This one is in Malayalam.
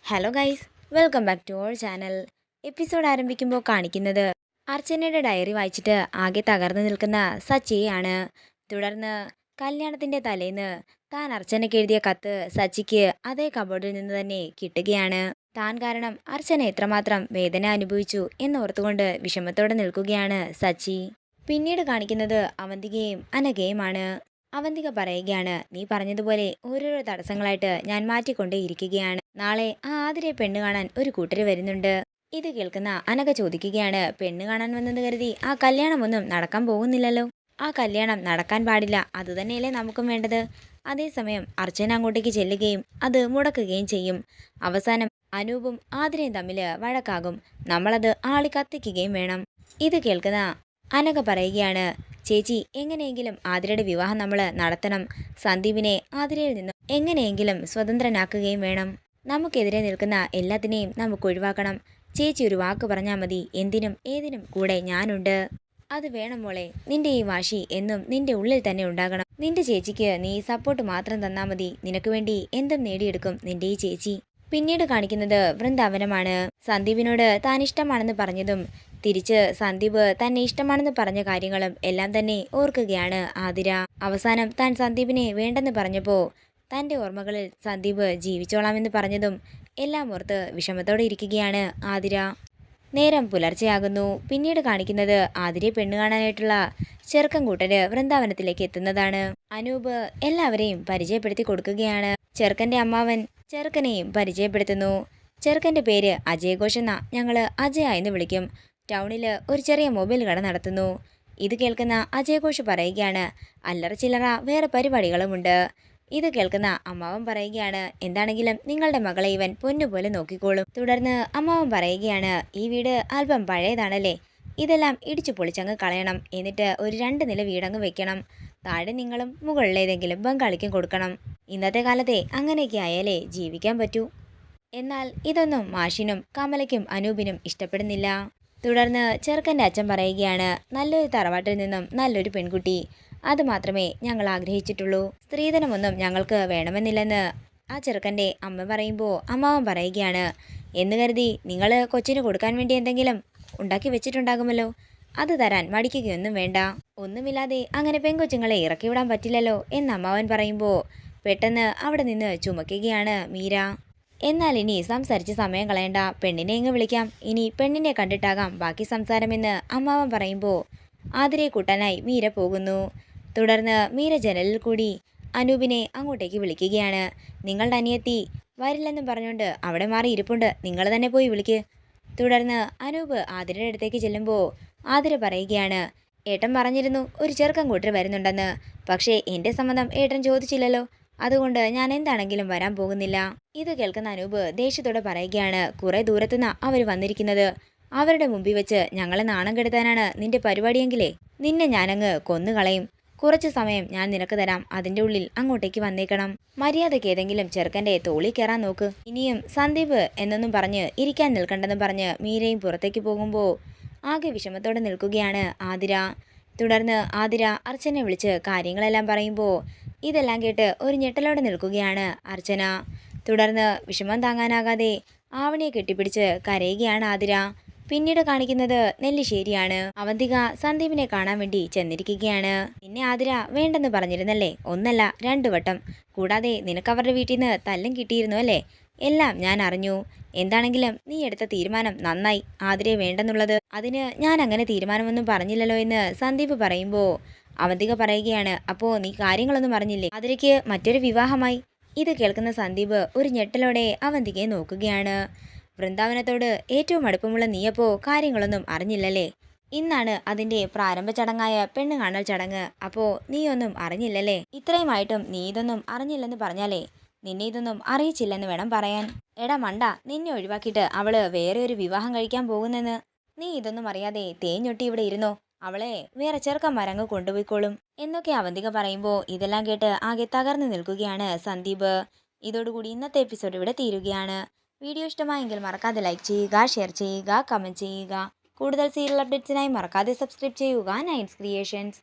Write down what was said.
Hello guys, welcome back to our channel. Episode ആരംഭിക്കുമ്പോൾ കാണിക്കുന്നത് അർച്ചനയുടെ ഡയറി വായിച്ചിട്ട് ആകെ തകർന്നു നിൽക്കുന്ന സച്ചിയെയാണ്. തുടർന്ന് കല്യാണത്തിന്റെ തലേന്ന് താൻ അർച്ചനയ്ക്ക് എഴുതിയ കത്ത് സച്ചിക്ക് അതേ കബോർഡിൽ നിന്ന് തന്നെ കിട്ടുകയാണ്. താൻ കാരണം അർച്ചന എത്രമാത്രം വേദന അനുഭവിച്ചു എന്നോർത്തുകൊണ്ട് വിഷമത്തോടെ നിൽക്കുകയാണ് സച്ചി. പിന്നീട് കാണിക്കുന്നത് അവന്തികയും അനഘയുമാണ്. അവന്തിക പറയുകയാണ്, നീ പറഞ്ഞതുപോലെ ഓരോരോ തടസ്സങ്ങളായിട്ട് ഞാൻ മാറ്റിക്കൊണ്ടേയിരിക്കുകയാണ്. നാളെ ആ ആതിരെ പെണ്ണ് കാണാൻ ഒരു കൂട്ടര് വരുന്നുണ്ട്. ഇത് കേൾക്കുന്ന അനഘ ചോദിക്കുകയാണ്, പെണ്ണ് കാണാൻ വന്നെന്ന് കരുതി ആ കല്യാണമൊന്നും നടക്കാൻ പോകുന്നില്ലല്ലോ. ആ കല്യാണം നടക്കാൻ പാടില്ല, അതുതന്നെയല്ലേ നമുക്കും വേണ്ടത്. അതേസമയം അർച്ചന അങ്ങോട്ടേക്ക് ചെല്ലുകയും അത് മുടക്കുകയും ചെയ്യും. അവസാനം അനൂപും ആതിരയും തമ്മിൽ വഴക്കാകും. നമ്മളത് ആളി കത്തിക്കുകയും വേണം. ഇത് കേൾക്കുന്ന അനഘ പറയുകയാണ്, ചേച്ചി എങ്ങനെയെങ്കിലും ആതിരയുടെ വിവാഹം നമ്മൾ നടത്തണം. സന്ദീപിനെ ആതിരയിൽ നിന്നും എങ്ങനെയെങ്കിലും സ്വതന്ത്രനാക്കുകയും വേണം. നമുക്കെതിരെ നിൽക്കുന്ന എല്ലാത്തിനെയും നമുക്ക് ഒഴിവാക്കണം. ചേച്ചി ഒരു വാക്ക് പറഞ്ഞാൽ മതി, എന്തിനും ഏതിനും കൂടെ ഞാനുണ്ട്. അത് വേണം മോളെ. നിന്റെ ഈ വാശി എന്നും നിന്റെ ഉള്ളിൽ തന്നെ ഉണ്ടാകണം. നിന്റെ ചേച്ചിക്ക് നീ സപ്പോർട്ട് മാത്രം തന്നാൽ മതി. നിനക്ക് വേണ്ടി എന്തും നേടിയെടുക്കും നിന്റെ ഈ ചേച്ചി. പിന്നീട് കാണിക്കുന്നത് വൃന്ദാവനമാണ്. സന്ദീപിനോട് താൻ ഇഷ്ടമാണെന്ന് പറഞ്ഞതും തിരിച്ച് സന്ദീപ് തന്നെ ഇഷ്ടമാണെന്ന് പറഞ്ഞ കാര്യങ്ങളും എല്ലാം തന്നെ ഓർക്കുകയാണ് ആതിര. അവസാനം താൻ സന്ദീപിനെ വേണ്ടെന്ന് പറഞ്ഞപ്പോൾ തൻ്റെ ഓർമ്മകളിൽ സന്ദീപ് ജീവിച്ചോളാമെന്ന് പറഞ്ഞതും എല്ലാം ഓർത്ത് വിഷമത്തോടെ ഇരിക്കുകയാണ് ആതിര. നേരം പുലർച്ചെയാകുന്നു. പിന്നീട് കാണിക്കുന്നത് ആതിരയെ പെണ്ണ് കാണാനായിട്ടുള്ള ചെറുക്കൻ കൂട്ടര് വൃന്ദാവനത്തിലേക്ക് എത്തുന്നതാണ്. അനൂപ് എല്ലാവരെയും പരിചയപ്പെടുത്തി കൊടുക്കുകയാണ്. ചെറുക്കൻ്റെ അമ്മാവൻ ചെറുക്കനെയും പരിചയപ്പെടുത്തുന്നു. ചെറുക്കൻ്റെ പേര് അജയ് ഘോഷ് എന്നാ, ഞങ്ങള് അജയ എന്ന് വിളിക്കും. ടൗണില് ഒരു ചെറിയ മൊബൈൽ കട നടത്തുന്നു. ഇത് കേൾക്കുന്ന അജയ് ഘോഷ് പറയുകയാണ്, അല്ലറ ചില്ലറ വേറെ പരിപാടികളുമുണ്ട്. ഇത് കേൾക്കുന്ന അമ്മാവൻ പറയുകയാണ്, എന്താണെങ്കിലും നിങ്ങളുടെ മകളെ ഇവൻ പൊന്നുപോലെ നോക്കിക്കോളും. തുടർന്ന് അമ്മാവൻ പറയുകയാണ്, ഈ വീട് അല്പം പഴയതാണല്ലേ, ഇതെല്ലാം ഇടിച്ചു പൊളിച്ചങ്ങ് കളയണം. എന്നിട്ട് ഒരു 2 നില വീടങ്ങ് വെക്കണം. താഴെ നിങ്ങളും മുകളിലേതെങ്കിലും ബംഗാളിക്കും കൊടുക്കണം. ഇന്നത്തെ കാലത്തെ അങ്ങനെയൊക്കെ ആയാലേ ജീവിക്കാൻ പറ്റൂ. എന്നാൽ ഇതൊന്നും മാഷിനും കമലയ്ക്കും അനൂപിനും ഇഷ്ടപ്പെടുന്നില്ല. തുടർന്ന് ചെറുക്കൻ്റെ അച്ഛൻ പറയുകയാണ്, നല്ലൊരു തറവാട്ടിൽ നിന്നും നല്ലൊരു പെൺകുട്ടി, അത് മാത്രമേ ഞങ്ങൾ ആഗ്രഹിച്ചിട്ടുള്ളൂ. സ്ത്രീധനമൊന്നും ഞങ്ങൾക്ക് വേണമെന്നില്ലെന്ന് ആ ചെറുക്കൻ്റെ അമ്മ പറയുമ്പോൾ അമ്മാവൻ പറയുകയാണ്, എന്ന് കരുതി നിങ്ങൾ കൊച്ചിന് കൊടുക്കാൻ വേണ്ടി എന്തെങ്കിലും ഉണ്ടാക്കി വെച്ചിട്ടുണ്ടാകുമല്ലോ, അത് തരാൻ മടിക്കുകയൊന്നും വേണ്ട. ഒന്നുമില്ലാതെ അങ്ങനെ പെൺകൊച്ചുങ്ങളെ ഇറക്കി വിടാൻ പറ്റില്ലല്ലോ എന്ന് അമ്മാവൻ പറയുമ്പോൾ പെട്ടെന്ന് അവിടെ നിന്ന് ചുമക്കുകയാണ് മീര. എന്നാൽ ഇനി സംസാരിച്ച് സമയം കളയണ്ട, പെണ്ണിനെ ഇങ്ങ് വിളിക്കാം. ഇനി പെണ്ണിനെ കണ്ടിട്ടാകാം ബാക്കി സംസാരമെന്ന് അമ്മാവൻ പറയുമ്പോൾ ആതിരയെ കൂട്ടാനായി മീര പോകുന്നു. തുടർന്ന് മീര ജനലിൽ കൂടി അനൂപിനെ അങ്ങോട്ടേക്ക് വിളിക്കുകയാണ്. നിങ്ങളുടെ അനിയത്തി വരില്ലെന്നും പറഞ്ഞുകൊണ്ട് അവിടെ മാറി ഇരിപ്പുണ്ട്, നിങ്ങൾ തന്നെ പോയി വിളിക്ക്. തുടർന്ന് അനൂപ് ആതിരയുടെ അടുത്തേക്ക് ചെല്ലുമ്പോൾ ആതിര പറയുകയാണ്, ഏട്ടൻ പറഞ്ഞിരുന്നു ഒരു ചെറുക്കൻ കൂട്ടർ വരുന്നുണ്ടെന്ന്, പക്ഷേ എൻ്റെ സമ്മതം ഏട്ടൻ ചോദിച്ചില്ലല്ലോ, അതുകൊണ്ട് ഞാൻ എന്താണെങ്കിലും വരാൻ പോകുന്നില്ല. ഇത് കേൾക്കുന്ന അനൂപ് ദേഷ്യത്തോടെ പറയുകയാണ്, കുറെ ദൂരത്തുനിന്ന് അവർ വന്നിരിക്കുന്നത്, അവരുടെ മുമ്പിൽ വെച്ച് ഞങ്ങളെ നാണം കെടുത്താനാണ് നിന്റെ പരിപാടിയെങ്കിലേ നിന്നെ ഞാനങ്ങ് കൊന്നുകളയും. കുറച്ച് സമയം ഞാൻ നിനക്ക് തരാം, അതിൻ്റെ ഉള്ളിൽ അങ്ങോട്ടേക്ക് വന്നേക്കണം. മര്യാദയ്ക്ക് ഏതെങ്കിലും ചെറുക്കൻ്റെ തോളി കയറാൻ നോക്ക്. ഇനിയും സന്ദീപ് എന്നൊന്നും പറഞ്ഞ് ഇരിക്കാൻ നിൽക്കണ്ടെന്ന് പറഞ്ഞ് മീരയും പുറത്തേക്ക് പോകുമ്പോൾ ആകെ വിഷമത്തോടെ നിൽക്കുകയാണ് ആതിര. തുടർന്ന് ആതിര അർച്ചനെ വിളിച്ച് കാര്യങ്ങളെല്ലാം പറയുമ്പോൾ ഇതെല്ലാം കേട്ട് ഒരു ഞെട്ടലോടെ നിൽക്കുകയാണ് അർച്ചന. തുടർന്ന് വിഷമം താങ്ങാനാകാതെ ആവണിയെ കെട്ടിപ്പിടിച്ച് കരയുകയാണ് ആതിര. പിന്നീട് കാണിക്കുന്നത് നെല്ലിശ്ശേരിയാണ്. അവന്തിക സന്ദീപിനെ കാണാൻ വേണ്ടി ചെന്നിരിക്കുകയാണ്. നിന്നെ ആതിര വേണ്ടെന്ന് പറഞ്ഞിരുന്നല്ലേ, 1 അല്ല 2 വട്ടം. കൂടാതെ നിനക്ക് അവരുടെ വീട്ടിൽ നിന്ന് തല്ലും കിട്ടിയിരുന്നു അല്ലേ, എല്ലാം ഞാൻ അറിഞ്ഞു. എന്താണെങ്കിലും നീ എടുത്ത തീരുമാനം നന്നായി, ആതിരയെ വേണ്ടെന്നുള്ളത്. അതിന് ഞാൻ അങ്ങനെ തീരുമാനമൊന്നും പറഞ്ഞില്ലല്ലോ എന്ന് സന്ദീപ് പറയുമ്പോൾ അവന്തിക പറയുകയാണ്, അപ്പോൾ നീ കാര്യങ്ങളൊന്നും അറിഞ്ഞില്ലേ, ആതിരയ്ക്ക് മറ്റൊരു വിവാഹമായി. ഇത് കേൾക്കുന്ന സന്ദീപ് ഒരു ഞെട്ടലോടെ അവന്തികയെ നോക്കുകയാണ്. വൃന്ദാവനത്തോട് ഏറ്റവും അടുപ്പമുള്ള നീയപ്പോ കാര്യങ്ങളൊന്നും അറിഞ്ഞില്ലല്ലേ, ഇന്നാണ് അതിൻ്റെ പ്രാരംഭ ചടങ്ങായ പെണ്ണ് കാണൽ ചടങ്ങ്, അപ്പോൾ നീയൊന്നും അറിഞ്ഞില്ലല്ലേ. ഇത്രയുമായിട്ടും നീ ഇതൊന്നും അറിഞ്ഞില്ലെന്ന് പറഞ്ഞാലേ നിന്നെ ഇതൊന്നും അറിയിച്ചില്ലെന്ന് വേണം പറയാൻ. എടാ മണ്ട, നിന്നെ ഒഴിവാക്കിയിട്ട് അവള് വേറെ ഒരു വിവാഹം കഴിക്കാൻ പോകുന്നെന്ന്. നീ ഇതൊന്നും അറിയാതെ തേഞ്ഞൊട്ടി ഇവിടെ ഇരുന്നോ, അവളെ വേറെ ചെറുക്കന്മാരങ്ങ് കൊണ്ടുപോയിക്കോളും എന്നൊക്കെ അവന്തിക പറയുമ്പോൾ ഇതെല്ലാം കേട്ട് ആകെ തകർന്നു നിൽക്കുകയാണ് സന്ദീപ്. ഇതോടുകൂടി ഇന്നത്തെ എപ്പിസോഡ് ഇവിടെ തീരുകയാണ്. വീഡിയോ ഇഷ്ടമായെങ്കിൽ മറക്കാതെ ലൈക്ക് ചെയ്യുക, ഷെയർ ചെയ്യുക, കമൻറ്റ് ചെയ്യുക. കൂടുതൽ സീരിയൽ അപ്ഡേറ്റ്സിനായി മറക്കാതെ സബ്സ്ക്രൈബ് ചെയ്യുക നയൻസ് ക്രിയേഷൻസ്.